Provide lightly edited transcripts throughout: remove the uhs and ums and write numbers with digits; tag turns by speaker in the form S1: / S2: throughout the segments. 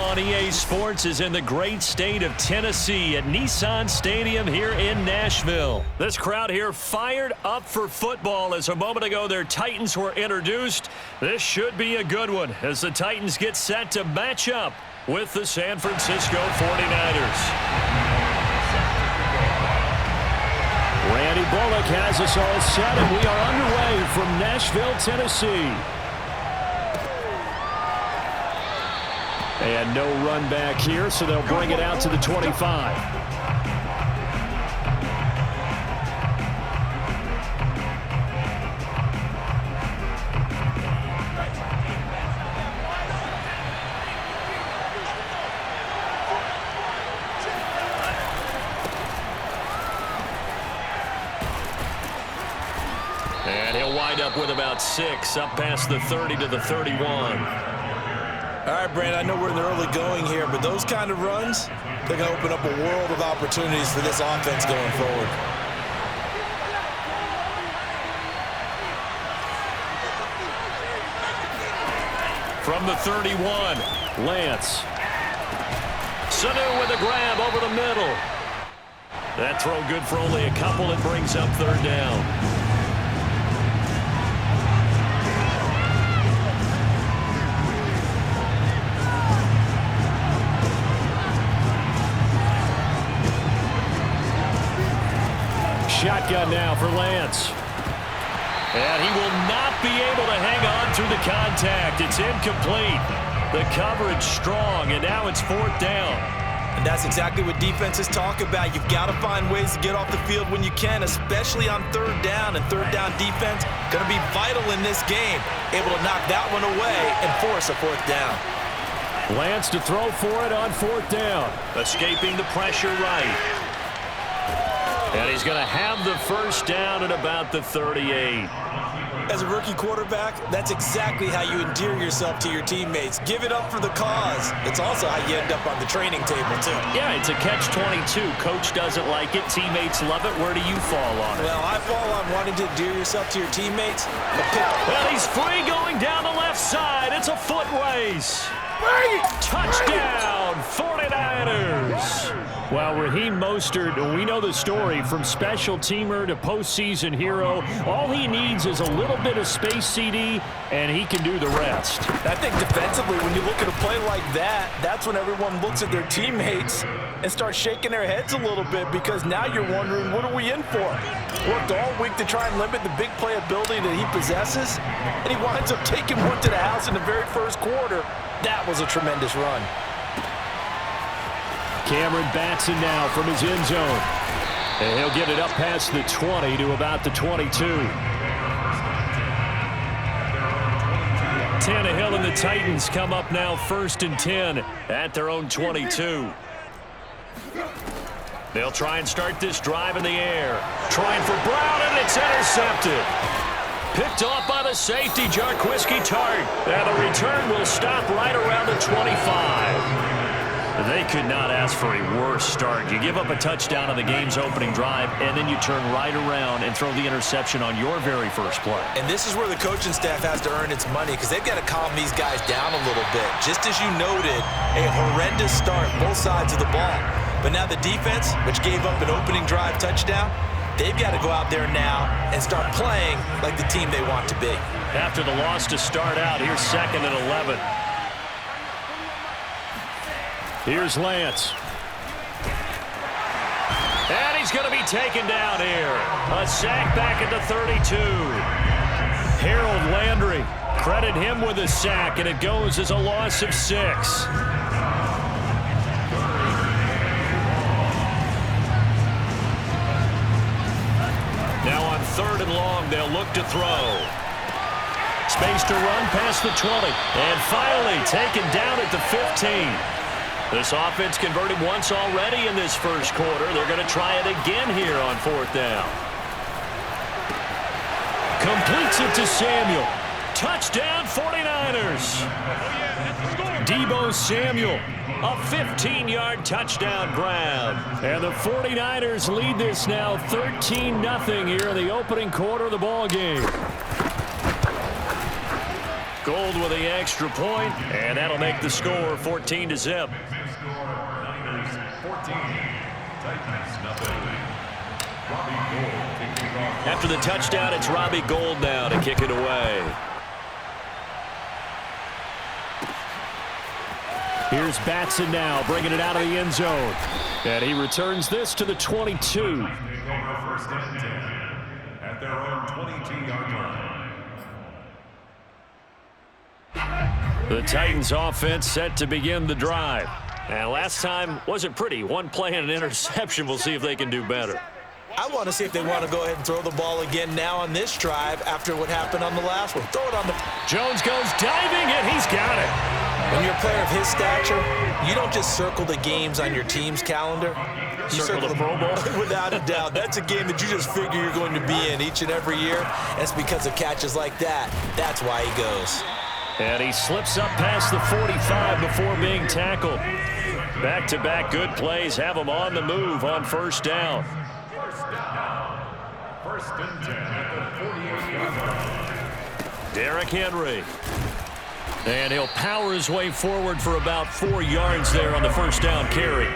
S1: on EA Sports is in the great state of Tennessee at Nissan Stadium here in Nashville. This crowd here fired up for football as a moment ago their Titans were introduced. This should be a good one as the Titans get set to match up with the San Francisco 49ers. Randy Bullock has us all set, and we are underway from Nashville, Tennessee. And no run back here, so they'll bring it out to the 25. And he'll wind up with about 6, up past the 30 to the 31.
S2: All right, Brandon, I know we're in the early going here, but those kind of runs, they're going to open up a world of opportunities for this offense going forward.
S1: From the 31, Lance. Sanu with a grab over the middle. That throw good for only a couple. It brings up 3rd down. Shotgun now for Lance. And he will not be able to hang on through the contact. It's incomplete. The coverage strong, and now it's 4th down.
S2: And that's exactly what defenses talk about. You've got to find ways to get off the field when you can, especially on 3rd down. And 3rd down defense going to be vital in this game. Able to knock that one away and force a 4th down.
S1: Lance to throw for it on 4th down. Escaping the pressure right. And he's going to have the 1st down at about the 38.
S2: As a rookie quarterback, that's exactly how you endear yourself to your teammates. Give it up for the cause. It's also how you end up on the training table, too.
S1: Yeah, it's a catch-22. Coach doesn't like it. Teammates love it. Where do you fall on it?
S2: Well, I fall on wanting to endear yourself to your teammates.
S1: Well, he's free going down the left side. It's a foot race. Touchdown, 49ers. Well, Raheem Mostert, we know the story from special teamer to postseason hero. All he needs is a little bit of space, CD, and he can do the rest.
S2: I think defensively, when you look at a play like that, that's when everyone looks at their teammates and starts shaking their heads a little bit because now you're wondering, what are we in for? Worked all week to try and limit the big play ability that he possesses, and he winds up taking one to the house in the very first quarter. That was a tremendous run.
S1: Cameron Batson now from his end zone. And he'll get it up past the 20 to about the 22. Tannehill and the Titans come up now 1st and 10 at their own 22. They'll try and start this drive in the air. Trying for Brown, and it's intercepted. Picked off by the safety, Jarquiski Tart. And the return will stop right around the 25. They could not ask for a worse start. You give up a touchdown on the game's opening drive, and then you turn right around and throw the interception on your very first play.
S2: And this is where the coaching staff has to earn its money because they've got to calm these guys down a little bit. Just as you noted, a horrendous start, both sides of the ball. But now the defense, which gave up an opening drive touchdown, they've got to go out there now and start playing like the team they want to be.
S1: After the loss to start out, here's 2nd and 11. Here's Lance. And he's going to be taken down here. A sack back at the 32. Harold Landry, credit him with a sack, and it goes as a loss of 6. Now on 3rd and long, they'll look to throw. Space to run past the 20. And finally taken down at the 15. This offense converted once already in this first quarter. They're going to try it again here on 4th down. Completes it to Samuel. Touchdown 49ers. Deebo Samuel, a 15-yard touchdown grab. And the 49ers lead this now 13-0 here in the opening quarter of the ball game. Gold with the extra point, and that'll make the score 14-0. After the touchdown, it's Robbie Gould now to kick it away. Here's Batson now, bringing it out of the end zone. And he returns this to the 22.
S3: At their own 22-yard line.
S1: The Titans offense set to begin the drive. And last time wasn't pretty. One play and an interception. We'll see if they can do better.
S2: I want to see if they want to go ahead and throw the ball again now on this drive after what happened on the last one. Throw it on the...
S1: Jones goes diving, and he's got it.
S2: When you're a player of his stature, you don't just circle the games on your team's calendar. You
S1: circle the Pro Bowl?
S2: Without a doubt. That's a game that you just figure you're going to be in each and every year. And it's because of catches like that. That's why he goes.
S1: And he slips up past the 45 before being tackled. Back-to-back good plays have him on the move on first down.
S3: First and 10 at the 48-yard line.
S1: Derrick Henry. And he'll power his way forward for about 4 yards there on the first down carry.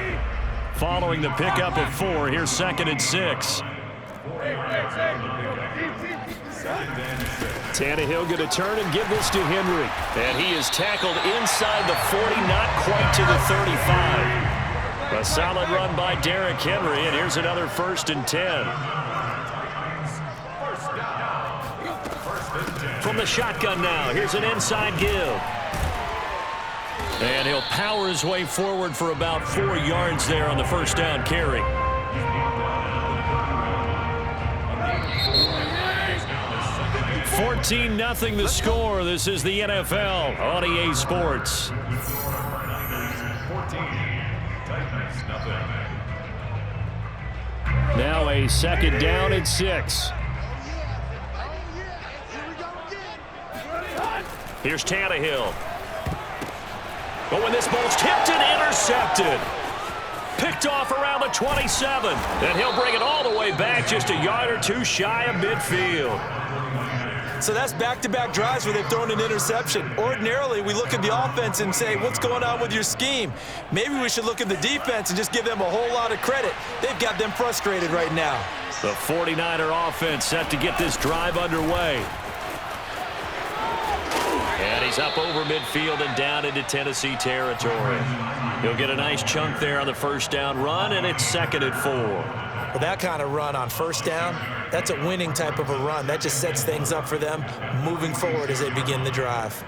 S1: Following the pickup of 4, here's 2nd and 6. Tannehill going to turn and give this to Henry. And he is tackled inside the 40, not quite to the 35. A solid run by Derrick Henry, and here's another 1st and 10. From the shotgun now, here's an inside give. And he'll power his way forward for about 4 yards there on the first down carry. $14-0 the score. This is the NFL on EA Sports. Now a 2nd down and 6. Here's Tannehill. Oh, and this ball's tipped and intercepted. Picked off around the 27. And he'll bring it all the way back just a yard or two shy of midfield.
S2: So that's back-to-back drives where they've thrown an interception. Ordinarily, we look at the offense and say, what's going on with your scheme? Maybe we should look at the defense and just give them a whole lot of credit. They've got them frustrated right now.
S1: The 49er offense set to get this drive underway. And he's up over midfield and down into Tennessee territory. He'll get a nice chunk there on the first down run, and it's 2nd and 4.
S2: Well, that kind of run on first down, that's a winning type of a run. That just sets things up for them moving forward as they begin the drive.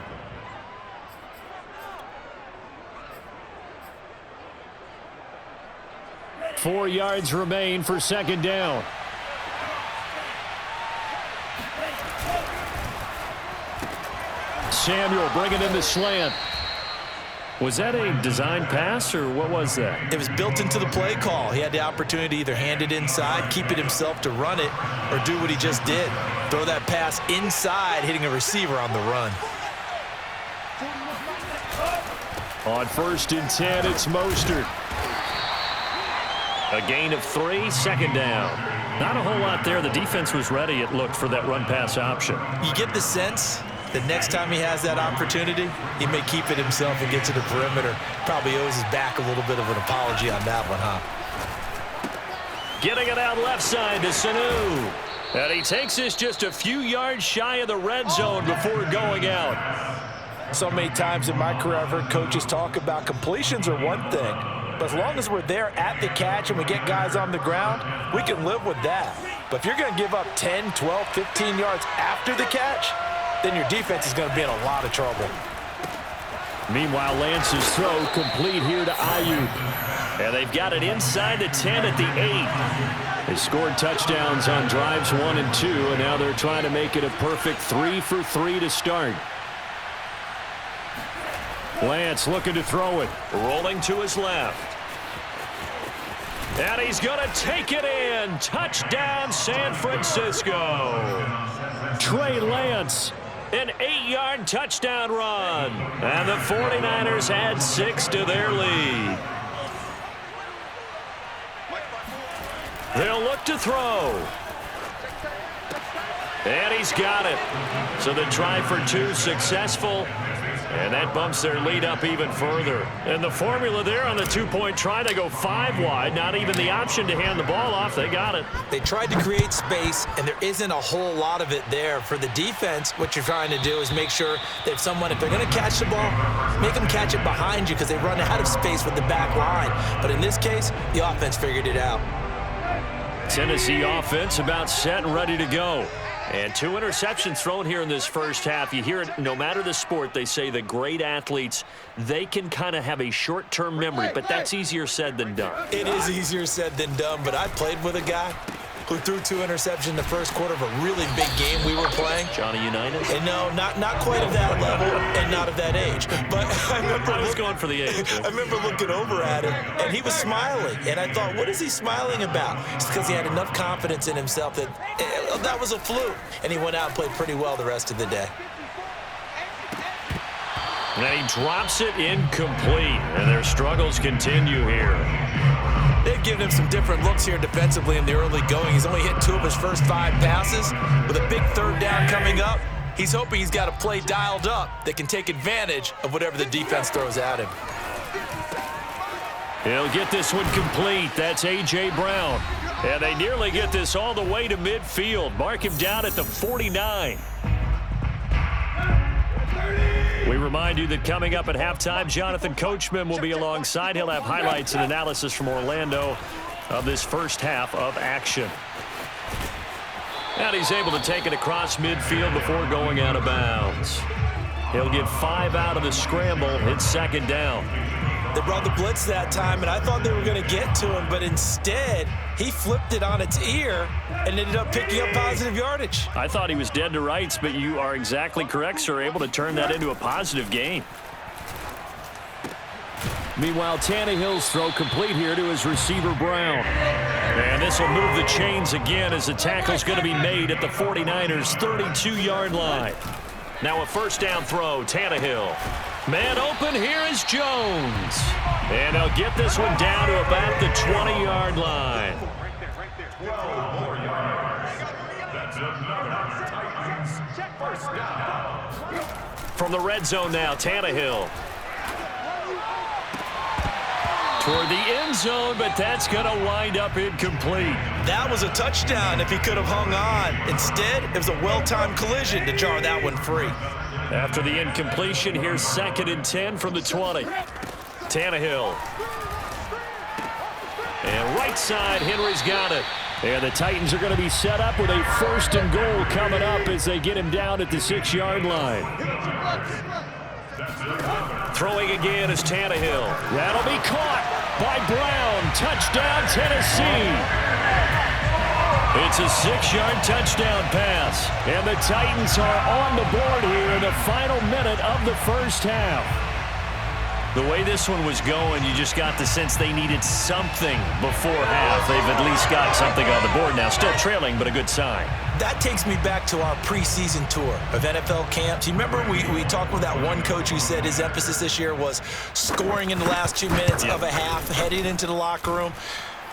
S1: Four yards remain for 2nd down. Samuel bringing in the slant. Was that a design pass, or what was that?
S2: It was built into the play call. He had the opportunity to either hand it inside, keep it himself to run it, or do what he just did. Throw that pass inside, hitting a receiver on the run.
S1: On 1st and 10, it's Mostert. A gain of 3, 2nd down. Not a whole lot there. The defense was ready, it looked, for that run-pass option.
S2: You get the sense that next time he has that opportunity, he may keep it himself and get to the perimeter. Probably owes his back a little bit of an apology on that one, huh?
S1: Getting it out left side to Sanu. And he takes this just a few yards shy of the red zone before going out.
S2: So many times in my career, I've heard coaches talk about completions are one thing. But as long as we're there at the catch and we get guys on the ground, we can live with that. But if you're going to give up 10, 12, 15 yards after the catch, then your defense is going to be in a lot of trouble.
S1: Meanwhile, Lance's throw complete here to Ayuk. And they've got it inside the 10 at the 8. They scored touchdowns on drives 1 and 2, and now they're trying to make it a perfect 3 for 3 to start. Lance looking to throw it. Rolling to his left. And he's going to take it in. Touchdown, San Francisco. Trey Lance. An 8-yard touchdown run. And the 49ers add 6 to their lead. They'll look to throw. And he's got it. So the try for two successful. And that bumps their lead up even further. And the formula there on the two-point try, they go 5 wide. Not even the option to hand the ball off. They got it.
S2: They tried to create space, and there isn't a whole lot of it there. For the defense, what you're trying to do is make sure that if they're going to catch the ball, make them catch it behind you because they run out of space with the back line. But in this case, the offense figured it out.
S1: Tennessee offense about set and ready to go. And 2 interceptions thrown here in this first half. You hear it, no matter the sport, they say the great athletes, they can kind of have a short-term memory, but that's easier said than done.
S2: It is easier said than done, but I played with a guy who threw 2 interceptions in the first quarter of a really big game we were playing.
S1: Johnny Unitas?
S2: And no, not quite of that level and not of that age. But I
S1: was going for the age.
S2: I remember looking over at him, and he was smiling. And I thought, what is he smiling about? It's because he had enough confidence in himself that that was a fluke. And he went out and played pretty well the rest of the day.
S1: And he drops it incomplete. And their struggles continue here.
S2: They've given him some different looks here defensively in the early going. He's only hit 2 of his first 5 passes. With a big 3rd down coming up, he's hoping he's got a play dialed up that can take advantage of whatever the defense throws at him.
S1: He'll get this one complete. That's A.J. Brown. And they nearly get this all the way to midfield. Mark him down at the 49. We remind you that coming up at halftime, Jonathan Coachman will be alongside. He'll have highlights and analysis from Orlando of this first half of action. And he's able to take it across midfield before going out of bounds. He'll get 5 out of the scramble. It's 2nd down.
S2: They brought the blitz that time, and I thought they were going to get to him, but instead, he flipped it on its ear and ended up picking up positive yardage.
S1: I thought he was dead to rights, but you are exactly correct, sir, able to turn that into a positive gain. Meanwhile, Tannehill's throw complete here to his receiver, Brown. And this will move the chains again as the tackle's going to be made at the 49ers' 32-yard line. Now a 1st down throw, Tannehill. Man open, here is Jones. And they'll get this one down to about the 20-yard line. From the red zone now, Tannehill. Toward the end zone, but that's going to wind up incomplete.
S2: That was a touchdown if he could have hung on. Instead, it was a well-timed collision to jar that one free.
S1: After the incompletion, here's 2nd and 10 from the 20. Tannehill. And right side, Henry's got it. And the Titans are going to be set up with a 1st and goal coming up as they get him down at the 6-yard line. Throwing again is Tannehill. That'll be caught by Brown. Touchdown, Tennessee. It's a 6-yard touchdown pass. And the Titans are on the board here in the final minute of the first half. The way this one was going, you just got the sense they needed something before half. They've at least got something on the board now. Still trailing, but a good sign.
S2: That takes me back to our preseason tour of NFL camps. You remember we talked with that one coach who said his emphasis this year was scoring in the last 2 minutes of a half, heading into the locker room.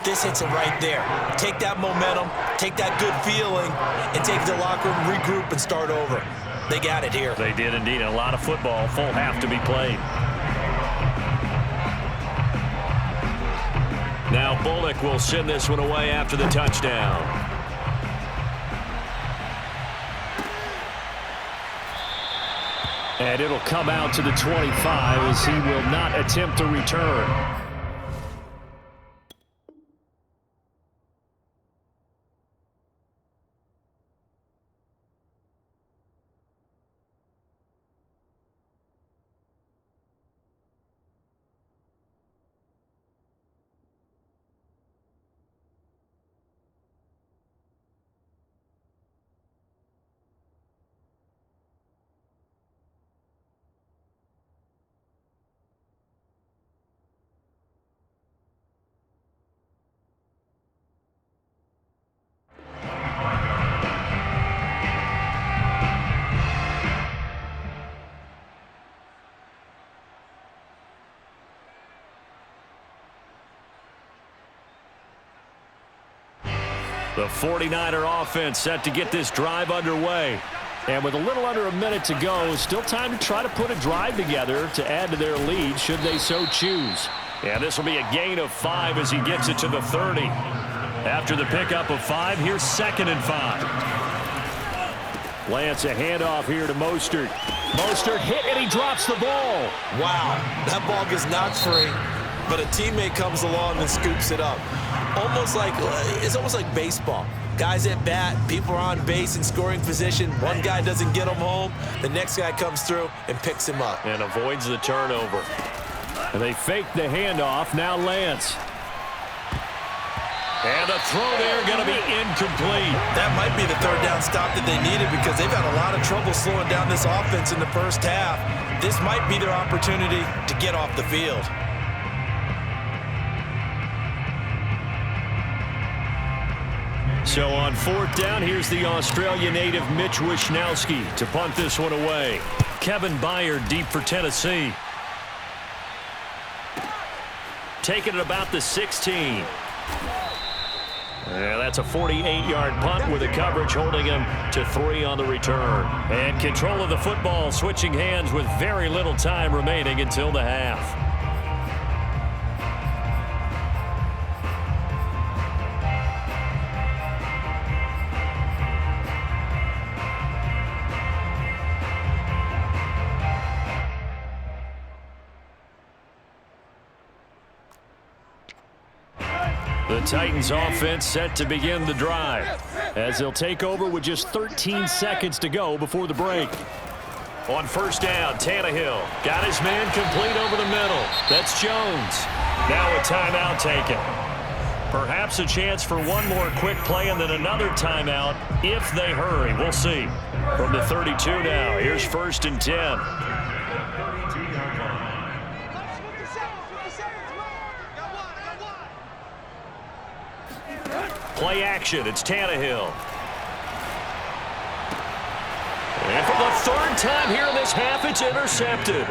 S2: This hits it right there. Take that momentum, take that good feeling, and take the locker room, regroup, and start over. They got it here.
S1: They did indeed. A lot of football, full half to be played. Now Bullock will send this one away after the touchdown. And it'll come out to the 25 as he will not attempt to return. The 49er offense set to get this drive underway. And with a little under a minute to go, still time to try to put a drive together to add to their lead should they so choose. And this will be a gain of 5 as he gets it to the 30. After the pickup of 5, here's 2nd and 5. Lance a handoff here to Mostert. Mostert hit and he drops the ball.
S4: Wow, that ball gets knocked free, but a teammate comes along and scoops it up. It's almost like baseball. Guys at bat, people are on base in scoring position. One guy doesn't get him home. The next guy comes through and picks him up.
S1: And avoids the turnover. And they fake the handoff. Now Lance. And the throw there going to be incomplete.
S4: That might be the third down stop that they needed because they've had a lot of trouble slowing down this offense in the first half. This might be their opportunity to get off the field.
S1: So on 4th down, here's the Australia native Mitch Wishnowski to punt this one away. Kevin Byard deep for Tennessee. Taking it about the 16. Yeah, that's a 48-yard punt with the coverage holding him to 3 on the return. And control of the football switching hands with very little time remaining until the half. The Titans offense set to begin the drive as they'll take over with just 13 seconds to go before the break. On 1st down, Tannehill got his man complete over the middle. That's Jones. Now a timeout taken. Perhaps a chance for one more quick play and then another timeout if they hurry. We'll see. From the 32 now, here's 1st and 10. Play action, it's Tannehill. And for the 3rd time here in this half, it's intercepted.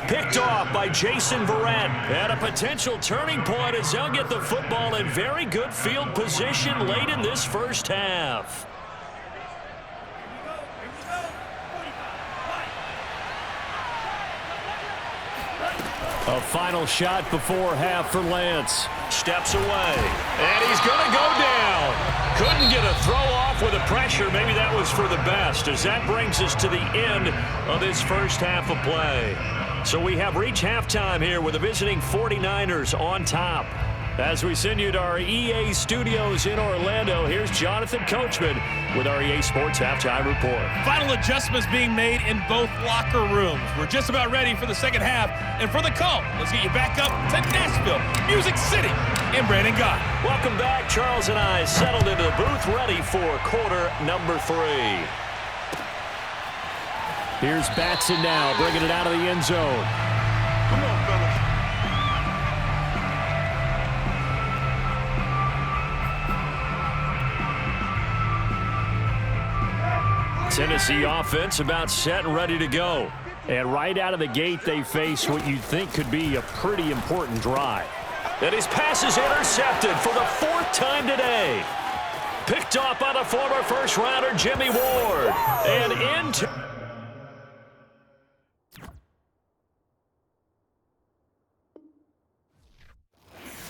S1: Picked off by Jason Verrett. At a potential turning point as they'll get the football in very good field position late in this first half. A final shot before half for Lance. Steps away, and he's going to go down. Couldn't get a throw off with the pressure. Maybe that was for the best, as that brings us to the end of this first half of play. So we have reached halftime here with the visiting 49ers on top. As we send you to our EA studios in Orlando, here's Jonathan Coachman with our EA Sports Halftime Report.
S5: Final adjustments being made in both locker rooms. We're just about ready for the second half. And for the call, let's get you back up to Nashville, Music City, and Brandon Gott.
S1: Welcome back. Charles and I settled into the booth, ready for quarter number 3. Here's Batson now, bringing it out of the end zone.
S3: Come on, fellas.
S1: Tennessee offense about set and ready to go. And right out of the gate, they face what you'd think could be a pretty important drive. And his pass is intercepted for the 4th time today. Picked off by the former first-rounder Jimmy Ward. And into...